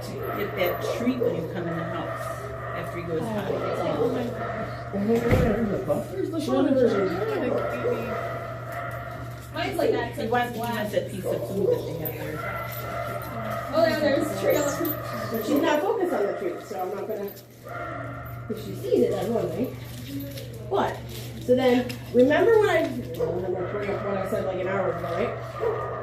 to get that treat when you come in the house after he goes potty. Here's the shorter version. Mine's like that. He wants that piece of food that they have there. Oh, yeah, there's a trailer. But she's not focused on the treat, so I'm not gonna. If she sees it, that's one thing. But so then, remember when I'm gonna bring up what I said like an hour ago, right?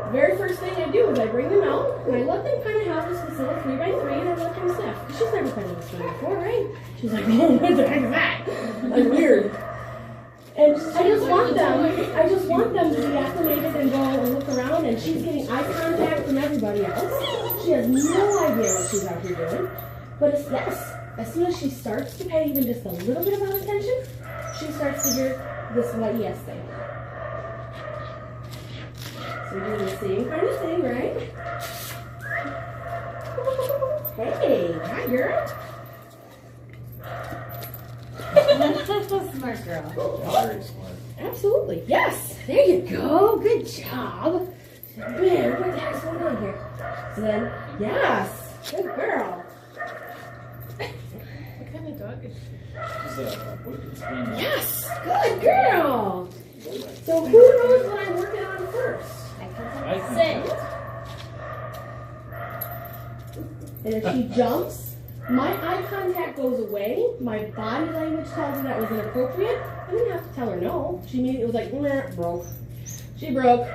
The very first thing I do is I bring them out and I let them kind of have this little 3x3 and I let them sniff. She's never been in this one before, right? She's like, oh, what the heck is that? Like weird. And I just want them to be acclimated and go and look around, and she's getting eye contact from everybody else. She has no idea what she's out here doing. But it's this. As soon as she starts to pay even just a little bit of attention, she starts to hear this YES thing. So we're doing the same kind of thing, right? Hey, hi girl. Smart girl. Very smart. Absolutely. Yes. There you go. Good job. Man, what the heck's going on here? So then, yes. Good girl. What kind of dog is she? She's a wicked spaniel. Yes. Good girl. So who knows what I'm working on first? I Sit. And if she jumps, my eye contact goes away. My body language tells her that was inappropriate. I didn't have to tell her no. She immediately was like, broke. She broke.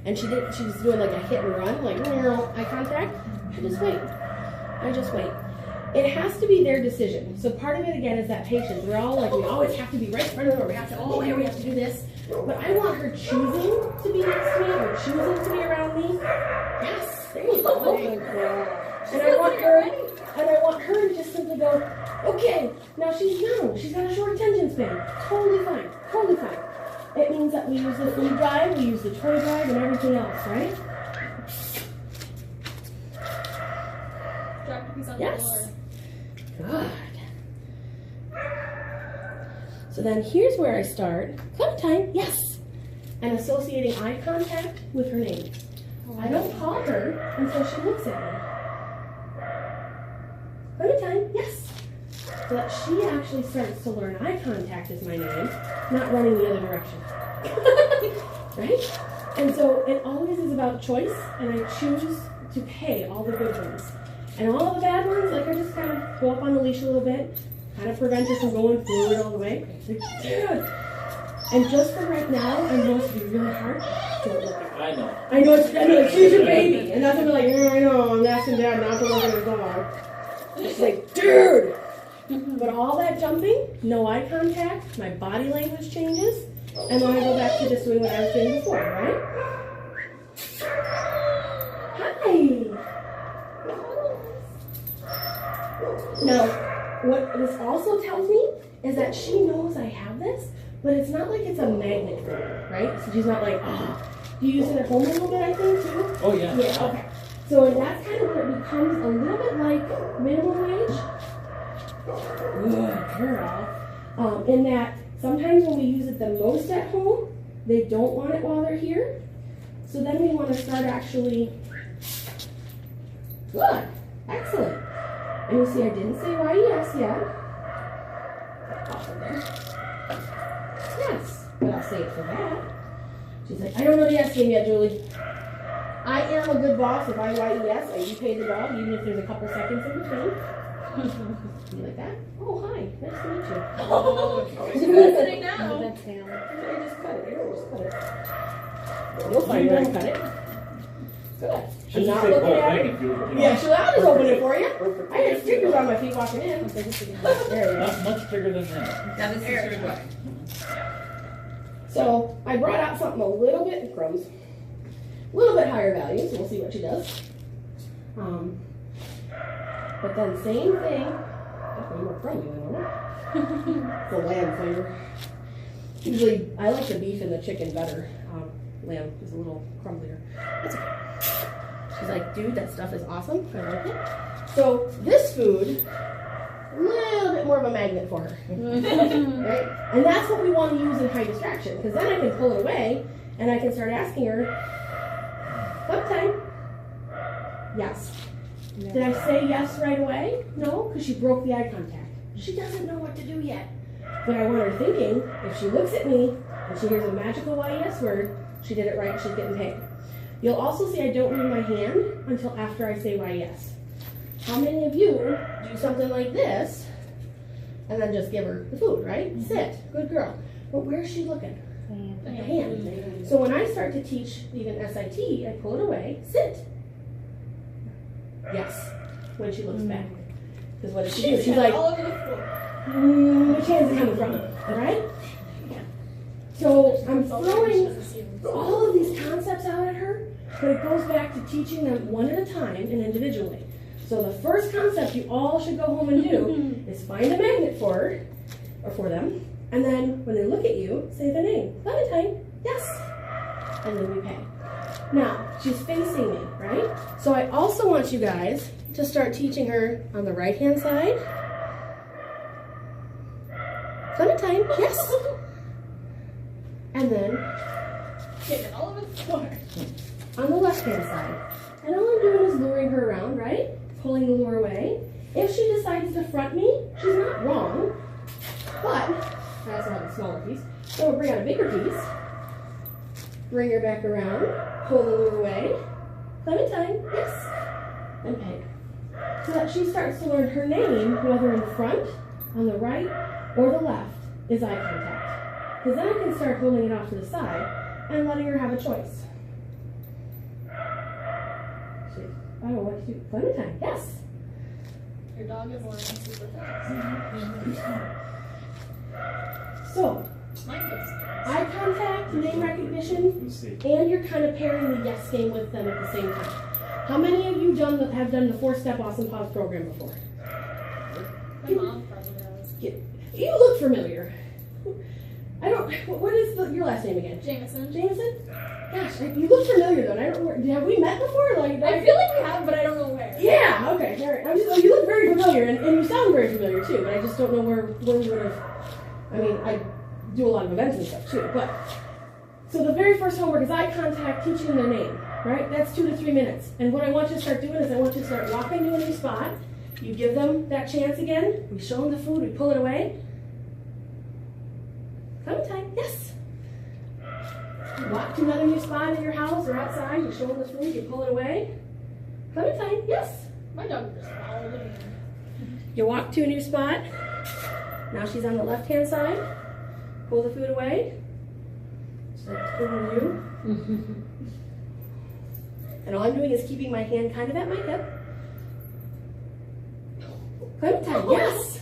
And she was doing like a hit and run, like eye contact. I just wait. It has to be their decision. So part of it again is that patience. We're all like, we always have to be right in front of her. We have to, we have to do this. But I want her choosing to be next to me or choosing to be around me. Yes, there you go. And I want her to just simply go, okay, now she's young. She's got a short attention span. Totally fine. It means that we use the food drive, we use the toy drive, and everything else, right? Drop the piece on the Yes. floor. Good. So then here's where I start. Clementine, yes. And associating eye contact with her name. I don't call her until she looks at me. Clementine, yes. So that she actually starts to learn eye contact is my name, not running the other direction. Right? And so it always is about choice, and I choose to pay all the good ones. And all the bad ones, like I just kind of go up on the leash a little bit, kind of prevent her from going forward all the way. Like, dude. And just for right now, I'm going to be really hard. Don't look at her. I know. I know it's like, she's your baby. And that's when they're like, I know, I'm asking dad not to look at his dog. She's like, dude. But all that jumping, no eye contact, my body language changes, and then I go back to just doing what I was doing before, right? Hi. Now, what this also tells me is that she knows I have this, but it's not like it's a magnet for her, right? So she's not like, oh. Do you use it at home a little bit, I think, too? Oh, yeah. Yeah, okay. So that's kind of where it becomes a little bit like minimum wage. Good girl. In that sometimes when we use it the most at home, they don't want it while they're here. So then we want to start actually. Good. Excellent. And you see I didn't say YES yet. Off of there. Yes. But I'll say it for that. She's like, I don't know the yes game yet, Julie. I am a good boss if I YES and you pay the dog, even if there's a couple seconds in between. You like that? Oh, hi. Nice to meet you. She's listening now. I just cut it. You'll find where I cut it. Good. She'll I'm not say looking whole at thing it. if you know. Yeah, I'll just open it for you. Perfect. I had stickers on my feet walking in. There you go. Not much bigger than that. Now this is your book. So I brought out something a little bit crumbs, a little bit higher value. So we'll see what she does. But then same thing. Definitely more crummy than normal. The lamb flavor. Usually I like the beef and the chicken better. Lamb is a little crumblier. That's okay. She's like, dude, that stuff is awesome. I like it. So this food, a little bit more of a magnet for her. Right? And that's what we want to use in high distraction, because then I can pull it away and I can start asking her, Clementine. Yes. Did I say yes right away? No, because she broke the eye contact. She doesn't know what to do yet. But I want her thinking, if she looks at me and she hears a magical yes word, she did it right, she's getting paid. You'll also see I don't move my hand until after I say yes. How many of you do something like this and then just give her the food, right? Sit, good girl. But where's she looking? At the hand. So when I start to teach even SIT, I pull it away, sit. Yes, when she looks back. Because what does she do? She's like, all over the floor. which hand's it coming from? Alright? So I'm throwing all of these concepts out at her, but it goes back to teaching them one at a time and individually. So the first concept you all should go home and do is find a magnet for her, or for them, and then when they look at you, say the name. Clementine, yes. And then we pay. Now, she's facing me, right? So I also want you guys to start teaching her on the right-hand side. Clementine, yes. And then Get it all over the floor. on the left-hand side. And all I'm doing is luring her around, right? Pulling the lure away. If she decides to front me, she's not wrong. But I also have a smaller piece. So we'll bring out a bigger piece. Bring her back around. Pull the lure away. Clementine, yes. And peg. So that she starts to learn her name, whether in front, on the right, or the left, is eye contact. Because then I can start holding it off to the side and letting her have a choice. I don't know what to do. Clementine, yes. Your dog is learning super fast. Pretty smart. So, Mine goes. eye contact, name recognition, Let's see. and you're kind of pairing the yes game with them at the same time. How many of you have done the 4-step Awesome Pause program before? My mom probably does. You look familiar. I don't. What is your last name again? Jameson. Jameson? Gosh, you look familiar though. And I don't. Have we met before? Like, I feel like we have, but I don't know where. Yeah. Okay. All right. You look very familiar, and you sound very familiar too. But I just don't know where we would have. I mean, I do a lot of events and stuff too. But so the very first homework is eye contact, teaching them their name. Right? That's 2 to 3 minutes. And what I want you to start doing is I want you to start walking to a new spot. You give them that chance again. We show them the food. We pull it away. Clementine, yes. You walk to another new spot in your house or outside. You show them the food. You pull it away. Clementine, yes. My dog just followed me. You walk to a new spot. Now she's on the left-hand side. Pull the food away. Start over you. And all I'm doing is keeping my hand kind of at my hip. Clementine, yes.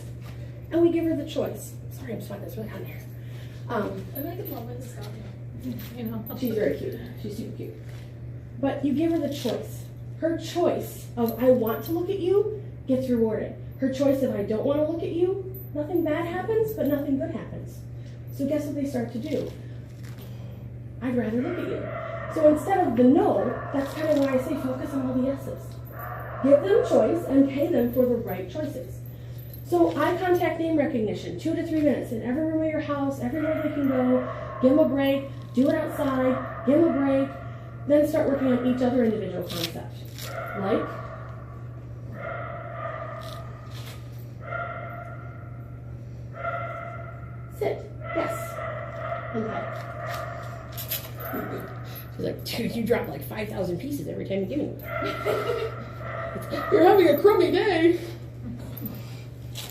And we give her the choice. Sorry, I'm sweating. It's really hot in here. I like the moment to stop now. You know. She's very cute. She's super cute. But you give her the choice. Her choice of I want to look at you gets rewarded. Her choice of I don't want to look at you, nothing bad happens, but nothing good happens. So guess what they start to do? I'd rather look at you. So instead of the no, that's kind of why I say focus on all the yeses. Give them choice and pay them for the right choices. So eye contact, name recognition, 2 to 3 minutes in every room of your house, everywhere they can go. Give them a break, do it outside, give them a break, then start working on each other individual concept. Like, sit, yes, and pet. She's like, dude, you drop like 5,000 pieces every time you give me one. You're having a crummy day.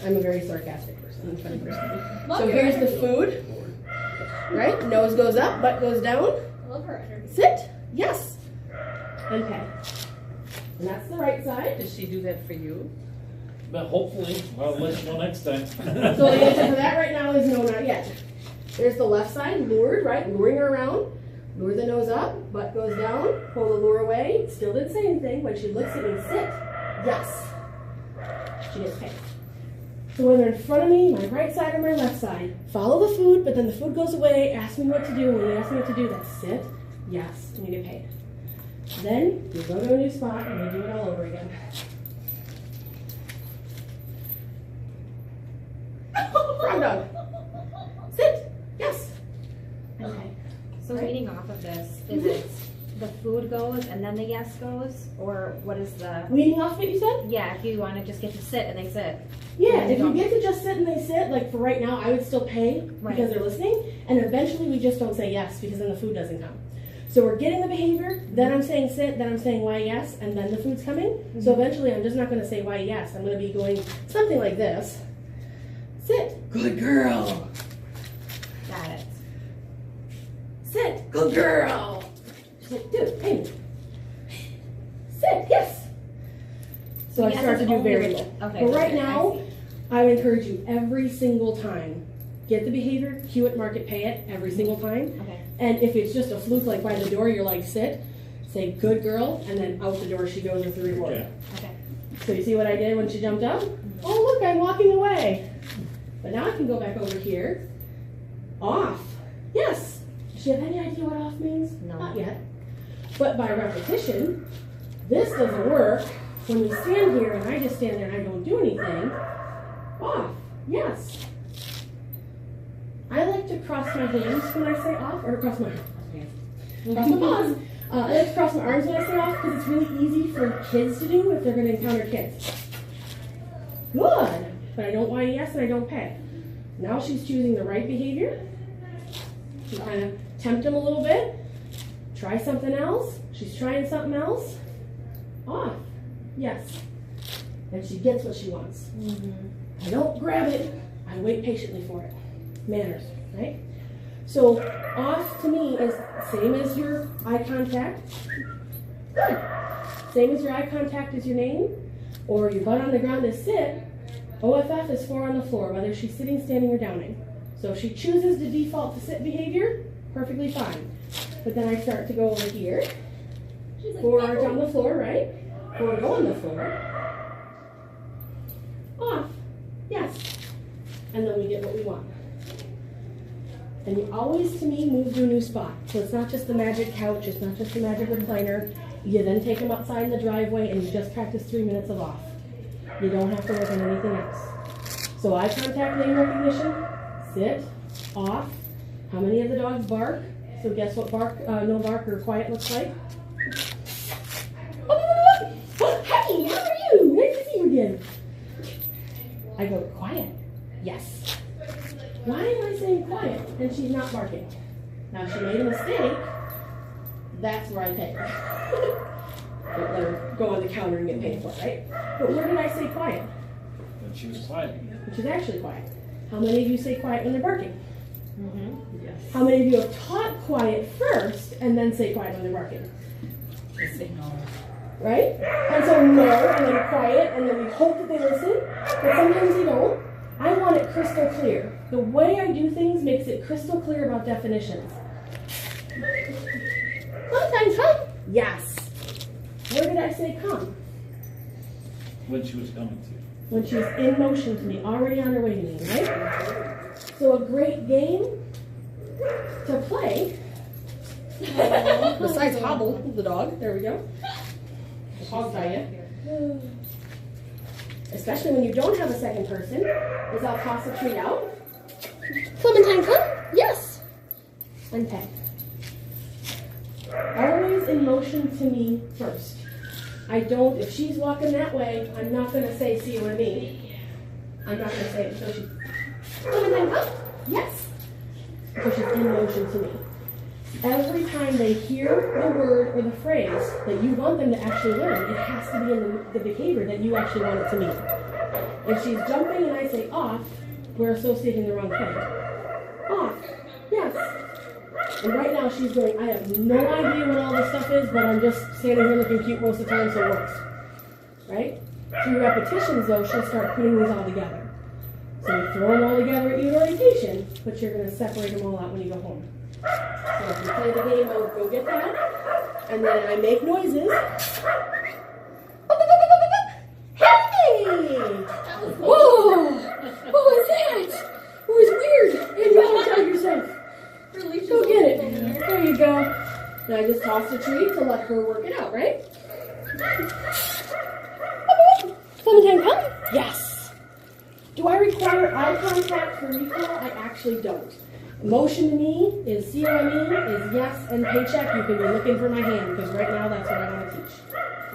I'm a very sarcastic person. I'm a funny person. So here's the food. Right? Nose goes up, butt goes down. I love her energy. Sit. Yes. And pay. And that's the right side. Does she do that for you? But hopefully, I'll let you know next time. So the answer for that right now is no, not yet. There's the left side, lured, right? Luring her around. Lure the nose up, butt goes down, pull the lure away. Still didn't say anything. When she looks at me, sit. Yes. She gets paid. So whether in front of me, my right side or my left side, follow the food, but then the food goes away, ask me what to do. When you ask me what to do, that's sit, yes, and you get paid. Then you go to a new spot and you do it all over again. Frog dog. Sit, yes. Okay. So reading off of this, is it the food goes and then the yes goes? Or what is the, Weaning off what you said? yeah, if you want to just get to sit and they sit. Yeah, And if you don't- get to just sit and they sit, like for right now, I would still pay Right. because they're listening, and eventually we just don't say yes because then the food doesn't come. So we're getting the behavior, then I'm saying sit, then I'm saying why yes, and then the food's coming. So eventually I'm just not going to say why yes. I'm going to be going something like this. Sit. Good girl. Got it. Sit. Good girl. She's like, dude, hey. Sit. Yes. So I Yes start to is do only variable. with- okay, But right okay, I now, see. I would encourage you every single time. Get the behavior, cue it, mark it, pay it every single time. Okay. And if it's just a fluke like by the door, you're like sit, say good girl, and then out the door she goes with the reward. Okay. Okay. So you see what I did when she jumped up? Oh look, I'm walking away. But now I can go back over here. Off. Yes. Does she have any idea what off means? No. Not yet. But by repetition, this doesn't work. When we stand here and I just stand there and I don't do anything, off. Yes. I like to cross my hands when I say off, or cross my cross my paws. I like to cross my arms when I say off because it's really easy for kids to do if they're going to encounter kids. Good. But I don't want yes and I don't pay. Now she's choosing the right behavior. You kind of tempt them a little bit. Try something else. She's trying something else. Off. Yes. And she gets what she wants. I don't grab it. I wait patiently for it. Manners, right? So off to me is same as your eye contact. Good. Same as your eye contact is your name, or your butt on the ground is sit. OFF is 4 on the floor, whether she's sitting, standing, or downing. So if she chooses to default to sit behavior, perfectly fine. But then I start to go over here. 4 arms on the floor, right? 4 go on the floor. Off. Yes. And then we get what we want. And you always, to me, move to a new spot. So it's not just the magic couch, it's not just the magic recliner. You then take them outside in the driveway and you just practice 3 minutes of off. You don't have to work on anything else. So eye contact, name recognition, sit, off. How many of the dogs bark? So guess what bark, no bark or quiet looks like? Hey, how are you? Nice to see you again. I go, quiet. Yes. Why am I saying quiet and she's not barking? Now, if she made a mistake, that's where I pay her. Don't let her go on the counter and get paid for it, right? But where did I say quiet? When she was quiet. Which is actually quiet. How many of you say quiet when they're barking? Yes. How many of you have taught quiet first and then say quiet when they're barking? Just say no. Right? And so no, and then quiet, and then we hope that they listen, but sometimes they don't. I want it crystal clear. The way I do things makes it crystal clear about definitions. Sometimes come. Yes. Where did I say come? When she was coming to. When she was in motion to me, already on her way to me, right? So a great game to play, besides hobble the dog, there we go. Hog diet. Especially when you don't have a second person, is I'll toss a treat out. Clementine, come? Yes. And pet. Always in motion to me first. I don't, if she's walking that way, I'm not going to say, see you in me. I'm not going to say it until she, Clementine, come? Yes. Because she's in motion to me. Every time they hear the word or the phrase that you want them to actually learn, it has to be in the behavior that you actually want it to mean. If she's jumping and I say off, we're associating the wrong thing. Off. Yes. And right now she's going, I have no idea what all this stuff is, but I'm just standing here looking cute most of the time, so it works. Right? Through repetitions, though, she'll start putting these all together. So you throw them all together at your orientation, but you're going to separate them all out when you go home. So if you play the game, I'll go get that. And then I make noises. Hey! Whoa! What was that? It was weird. And you want to tell yourself. Go get it. There you go. Now I just tossed a treat to let her work it out, right? Clementine, come? Yes. Do I require eye contact for recall? I actually don't. Motion to me is COME is yes and paycheck. You can be looking for my hand because right now that's what I want to teach.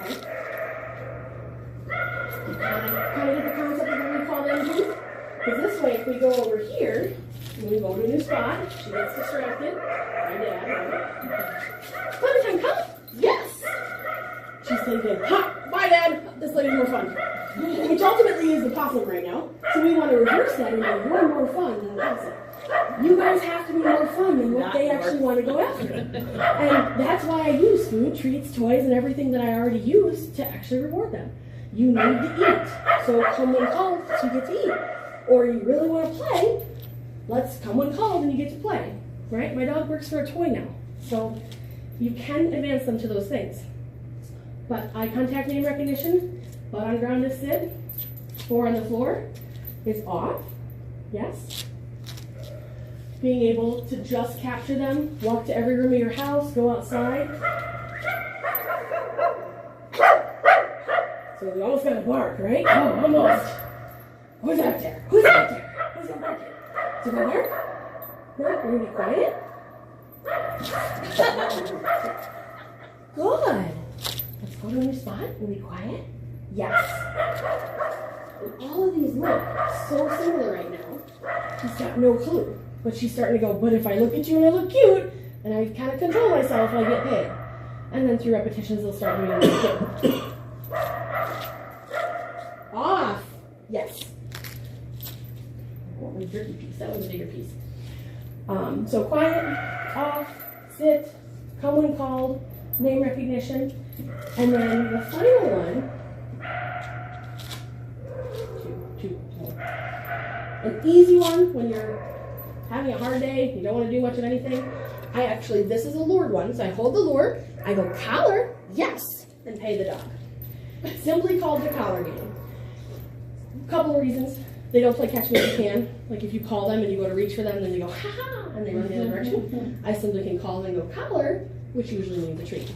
Okay? Kind of get the concept of what we call engine. Because this way, if we go over here, and we go to a new spot, she gets distracted. My dad, right? Clementine, come! Yes! She's thinking, ha! Bye, Dad! This lady's more fun. Which ultimately is the possum right now. So we want to reverse that and go, you're more fun than the possum. You guys have to be more fun than what they actually want to go after. And that's why I use food, treats, toys, and everything that I already use to actually reward them. You need to eat. So come when called, so you get to eat. Or you really want to play, let's come when called and you get to play. Right? My dog works for a toy now. So you can advance them to those things. But eye contact, name recognition, butt on ground is sit, 4 on the floor is off. Yes. Being able to just capture them, walk to every room of your house, go outside. So we almost got to bark, right? Oh, almost. Who's out there? Who's out there? Who's out there? Did I bark? No, we're going to be quiet. Good. Let's go to a new spot and be quiet. Yes. And all of these look so similar right now. She's got no clue. But she's starting to go, but if I look at you and I look cute, and I kind of control myself, I get paid. And then through repetitions, they'll start doing it too. Off. Yes. I want my jerky piece. That was a bigger piece. So quiet, off, sit, come when called, name recognition. And then the final one, an easy one when you're having a hard day, you don't want to do much of anything. This is a lured one, so I hold the lure, I go collar, yes, and pay the dog. Simply called the collar game. A couple of reasons. They don't play catch me if you can. Like if you call them and you go to reach for them, then they go, ha ha, and they run the other direction. I simply can call and go collar, which usually means a treat.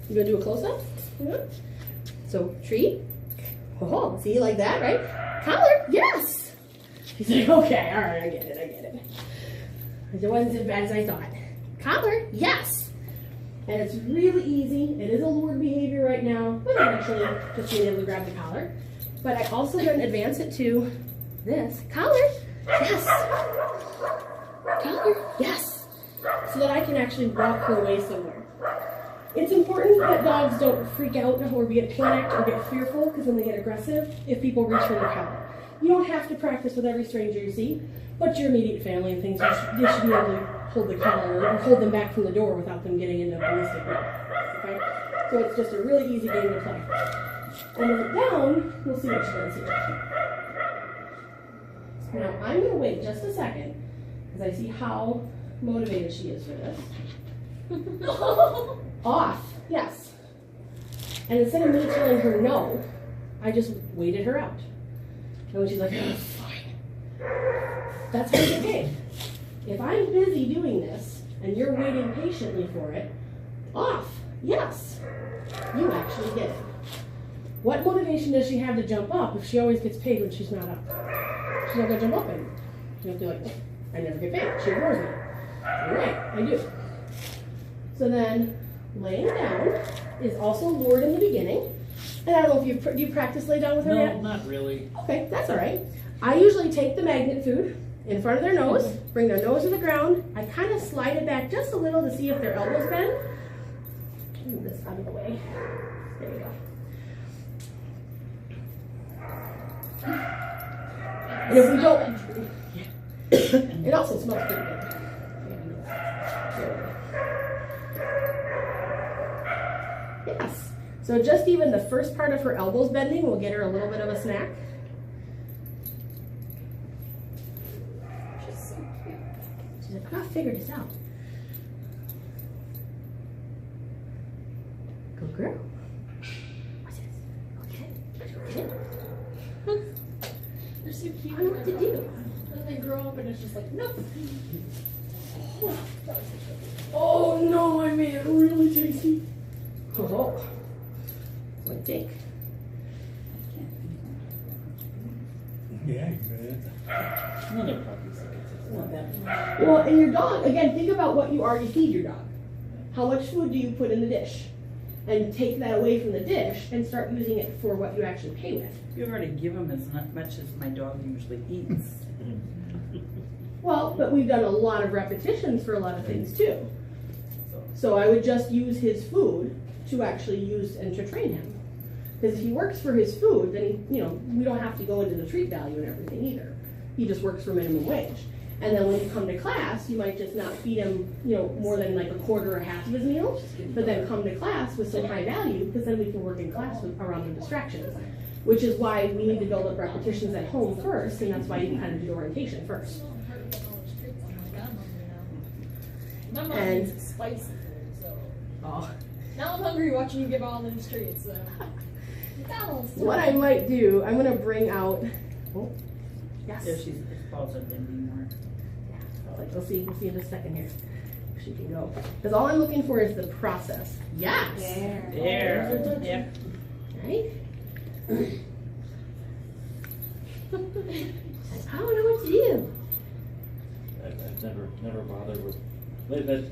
You gonna do a close-up? Mm-hmm. So treat. Oh, see, like that, right? Collar, yes. He's like, okay, all right, I get it. It wasn't as bad as I thought. Collar, yes. And it's really easy. It is a lured behavior right now, but eventually just being able to grab the collar. But I also then advance it to this. Collar, yes. Collar, yes. So that I can actually walk her away somewhere. It's important that dogs don't freak out or get panicked or get fearful because then they get aggressive if people reach for their collar. You don't have to practice with every stranger you see, but your immediate family and things, they should be able to hold the collar or hold them back from the door without them getting into a ballistic mode. Okay? So it's just a really easy game to play. And with it down, we'll see what she does here. Now, I'm going to wait just a second because I see how motivated she is for this. Off, yes. And instead of me telling her no, I just waited her out. And when she's like, oh, fine. That's how you get paid. If I'm busy doing this and you're waiting patiently for it, off, yes. You actually get it. What motivation does she have to jump up if she always gets paid when she's not up? She's not going to jump up anymore. She'll be like, I never get paid. She ignores me. You're right, I do. So then, laying down is also lured in the beginning. And I don't know if you practice lay down with her yet? No, not really. Okay, that's all right. I usually take the magnet food in front of their nose, bring their nose to the ground. I kind of slide it back just a little to see if their elbows bend. Move this out of the way. There you go. And if we don't, it also smells pretty good. Yes. So just even the first part of her elbows bending will get her a little bit of a snack. She's so cute. She's like, I'll figure this out. Go girl. What's this? Okay. Get it? They're so cute. I don't know what to do. And then they grow up and it's just like, nope. Oh no, I made it really tasty. Oh. What do you think? Yeah, good. Another puppy. Not that. Well, and your dog, again, think about what you already feed your dog. How much food do you put in the dish? And take that away from the dish and start using it for what you actually pay with. You already give him as much as my dog usually eats. Well, but we've done a lot of repetitions for a lot of things too. So I would just use his food to actually use and to train him. Because if he works for his food, then he, we don't have to go into the treat value and everything either. He just works for minimum wage. And then when you come to class, you might just not feed him, more than like a quarter or half of his meal, but then come to class with some high value, because then we can work in class around the distractions. Which is why we need to build up repetitions at home first, and that's why you kind of do orientation first. My mom And- eats spicy food, so Oh. now I'm hungry watching you give all them treats. So. McDonald's. What I might do, I'm gonna bring out. Oh, yes. There she's balls up anymore. We'll see in a second here. If she can go. Because all I'm looking for is the process. Yes. There. Yep. Right. I don't know what to do. I've never bothered with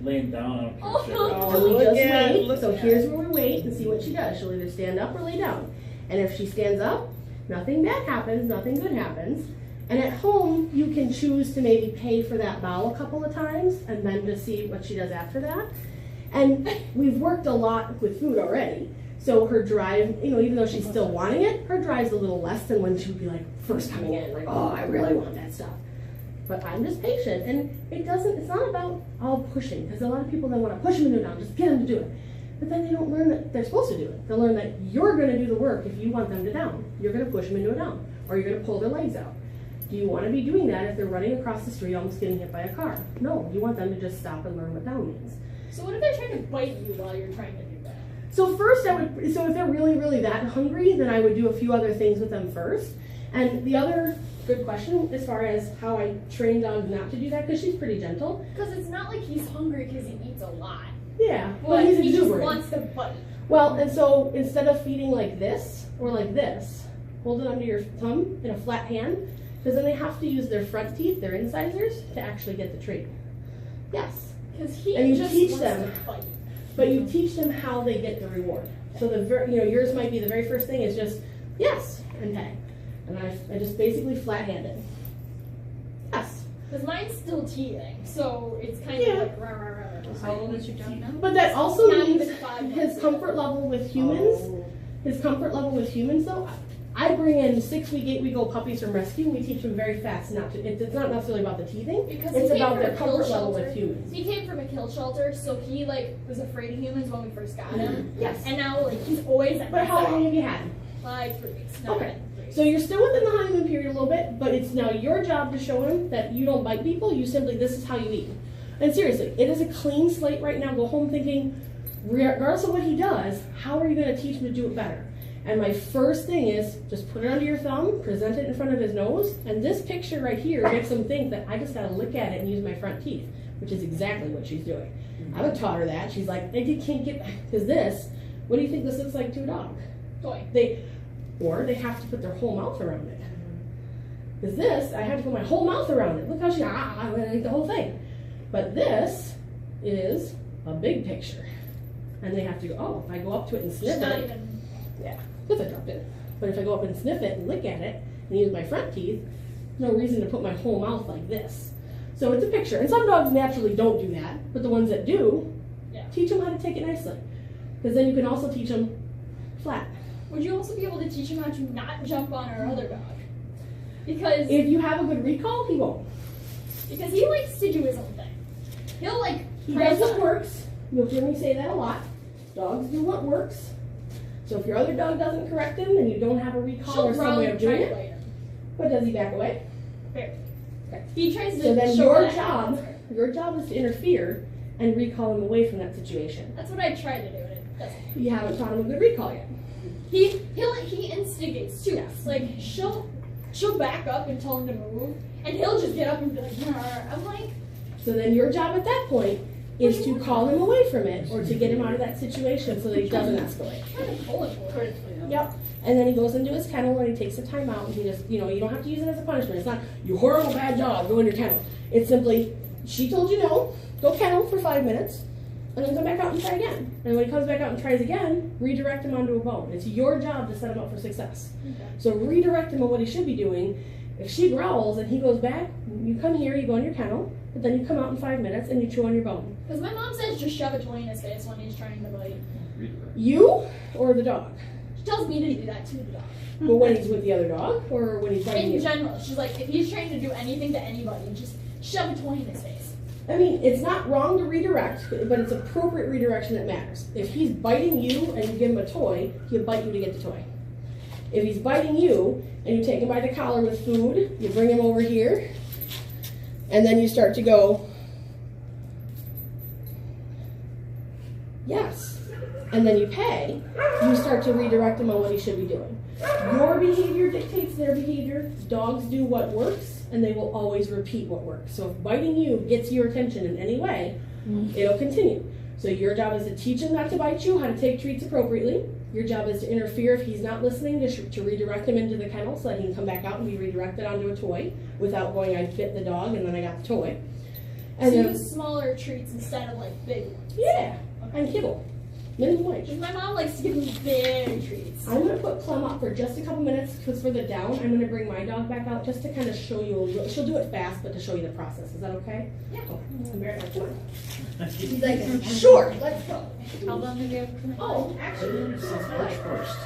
laying down. I don't care. Oh. So we look just at- wait. look So at- here's where we wait and see what she does. She'll either stand up or lay down. And if she stands up, nothing bad happens, nothing good happens. And at home, you can choose to maybe pay for that bow a couple of times and then just see what she does after that. And we've worked a lot with food already. So her drive, even though she's still wanting it, her drive's a little less than when she would be like first coming in, like, oh, I really want that stuff. But I'm just patient, and it's not about all pushing, because a lot of people then want to push them into it down, just get them to do it. But then they don't learn that they're supposed to do it. They'll learn that you're going to do the work if you want them to down. You're going to push them into a down, or you're going to pull their legs out. Do you want to be doing that if they're running across the street almost getting hit by a car? No, you want them to just stop and learn what down means. So what if they're trying to bite you while you're trying to do that? So first so if they're really, really that hungry, then I would do a few other things with them first. And the other good question as far as how I train dogs not to do that, because she's pretty gentle. Because it's not like he's hungry because he eats a lot. Yeah, But he's he just exuberant. wants to bite. Well, and so instead of feeding like this or like this, hold it under your thumb in a flat hand, because then they have to use their front teeth, their incisors, to actually get the treat. Yes. Because he And you just teach wants them. to bite. But you teach them how they get the reward. So yours might be the very first thing is just yes and pay, and I just basically flat hand it. Yes. Because mine's still teething, so it's kind Yeah. of like rah, rah, rah, rah. How old is your dog now? But that also Not means even 5 months his yet. comfort level with humans. Oh. His comfort level with humans, though. I bring in 6-week, 8-week-old puppies from rescue, and we teach them very fast not to. It's not necessarily about the teething. Because It's he came about from their a kill comfort level shelter. with humans. He came from a kill shelter, so he was afraid of humans when we first got him. Yes. And now he's always at But how long have you had him? like 3 weeks. Not Okay. even 3 weeks. So you're still within the honeymoon period a little bit, but it's now your job to show him that you don't bite people. You simply, this is how you eat. And seriously, it is a clean slate right now. Go home thinking, regardless of what he does, how are you going to teach him to do it better? And my first thing is just put it under your thumb, present it in front of his nose, and this picture right here makes him think that I just got to lick at it and use my front teeth, which is exactly what she's doing. I haven't taught her that. She's like, they can't get, because this, what do you think this looks like to a dog? Toy. Or they have to put their whole mouth around it. Because this, I had to put my whole mouth around it. Look how I'm going to eat the whole thing. But this is a big picture. And they have to go, oh, if I go up to it and She's sniff not it. even. Yeah, because I dropped it. But if I go up and sniff it and lick at it and use my front teeth, no reason to put my whole mouth like this. So it's a picture. And some dogs naturally don't do that. But the ones that do, Yeah. teach them how to take it nicely. Because then you can also teach them flat. Would you also be able to teach him how to not jump on our other dog? Because If you have a good recall, he won't. he likes to do his own thing. He'll He press does what on- works. You'll hear me say that a lot. Dogs do what works. So if your other dog doesn't correct him and you don't have a recall She'll or some run way and of try doing to it, bite him. what does he back away? Very. Okay. He tries to So then show your her that job, answer. your job is to interfere and recall him away from that situation. That's what I tried to do, and it doesn't. You haven't taught him a good recall yet. He instigates too. It's like she'll back up and tell him to move, and he'll just get up and be like, "Arr." I'm like, So then your job at that point is to call him away from it or to get him out of that situation so that he doesn't escalate. Yep. And then he goes into his kennel and he takes a time out and he just, you don't have to use it as a punishment. It's not, you horrible bad dog, go in your kennel. It's simply, she told you no, go kennel for 5 minutes and then come back out and try again. And when he comes back out and tries again, redirect him onto a bone. It's your job to set him up for success. Okay. So redirect him on what he should be doing. If she growls and he goes back, you come here, you go in your kennel, but then you come out in 5 minutes and you chew on your bone. Because my mom says just shove a toy in his face when he's trying to bite. You or the dog? She tells me to do that to the dog. But when he's with the other dog or when he's fighting In you? general, she's like, if he's trying to do anything to anybody, just shove a toy in his face. I mean, it's not wrong to redirect, but it's appropriate redirection that matters. If he's biting you and you give him a toy, he'll bite you to get the toy. If he's biting you and you take him by the collar with food, you bring him over here, and then you start to go, yes, and then you pay, you start to redirect him on what he should be doing. Your behavior dictates their behavior. Dogs do what works, and they will always repeat what works. So if biting you gets your attention in any way, it'll continue. So your job is to teach him not to bite you, how to take treats appropriately. Your job is to interfere if he's not listening, to redirect him into the kennel so that he can come back out and be redirected onto a toy without going, I bit the dog and then I got the toy. And So then, use smaller treats instead of like big ones. yeah, and kibble. Minimum wage. Because my mom likes to give me big treats. I'm going to put Plum up for just a couple minutes because for the down, I'm going to bring my dog back out just to kind of show you a little. She'll do it fast, but to show you the process. Is that okay? Yeah. Oh, I'm very much fun. He's like, sure, let's go. How long have you Oh, actually, First.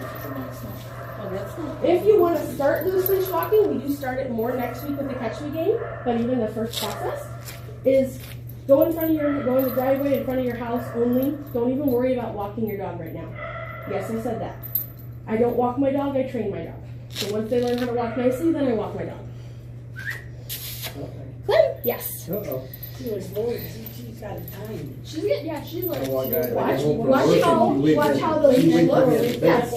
Oh, that's not. if you want to start loose leash walking, we do start it more next week with the catch me game. But even the first process is go in the driveway in front of your house only. Don't even worry about walking your dog right now. Yes, I said that. I don't walk my dog, I train my dog. So once they learn how to walk nicely, then I walk my dog. Clem? Yes. Uh-oh. She was bored. She's got a time. She's good. Yeah, she's like. Oh, I got it. Watch how the leash looks. Yes.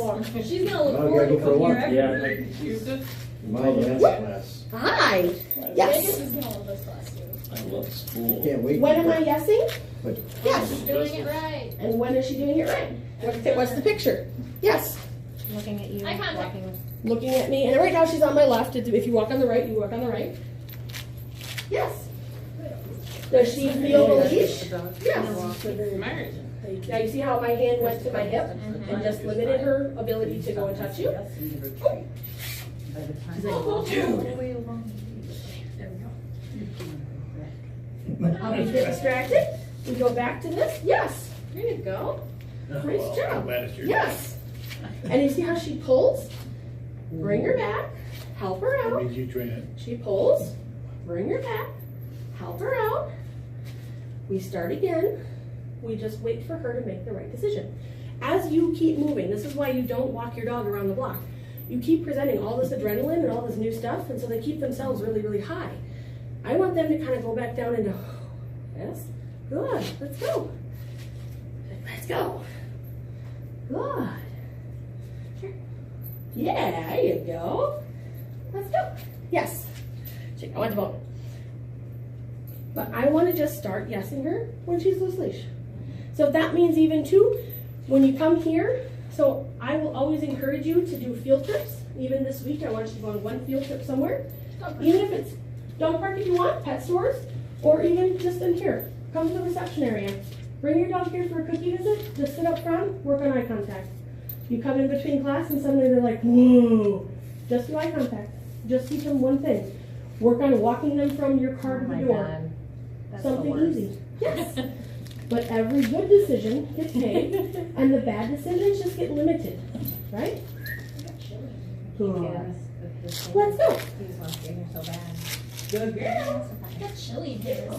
She's gonna look Now I forward gotta to go for a coming walk. here every Yeah, week. like, Use it. My dance class. Hi. Vegas Yes. is gonna love this class too. I love school. Can't wait. When am I yesing? But Yes. Doing it right. And when is she doing it right? What's the picture? Yes. Looking at you, Eye contact. walking. Looking at me. And right now she's on my left. If you walk on the right, you walk on the right. Yes. Does she feel the leash? Yes. Marriage. Now you see how my hand went to my hip and just limited her ability to go and touch you? She's like, dude. I'll be distracted. We go back to this. Yes. There you go. Nice job. Yes. And you see how she pulls? Bring her back. Help her out. Did you train it? She pulls. Bring her back. Help her out. We start again. We just wait for her to make the right decision. As you keep moving, this is why you don't walk your dog around the block. You keep presenting all this adrenaline and all this new stuff, and so they keep themselves really, really high. I want them to kind of go back down into, yes, good, let's go. Let's go. Good. Sure. Yeah, there you go. Let's go. Yes. I want the bone. But I want to just start yesing her when she's loose leash. So if that means even too, when you come here, so I will always encourage you to do field trips. Even this week, I want you to go on one field trip somewhere. Even if it's dog park if you want, pet stores, or even just in here. Come to the reception area. Bring your dog here for a cookie visit. Just sit up front, work on eye contact. You come in between class and suddenly they're like, whoa. Just do eye contact. Just teach them one thing. Work on walking them from your car to the door. Something easy. Yes. But every good decision gets paid, and the bad decisions just get limited, right? Good. Let's go. He's so bad. Good girl. I got chili here.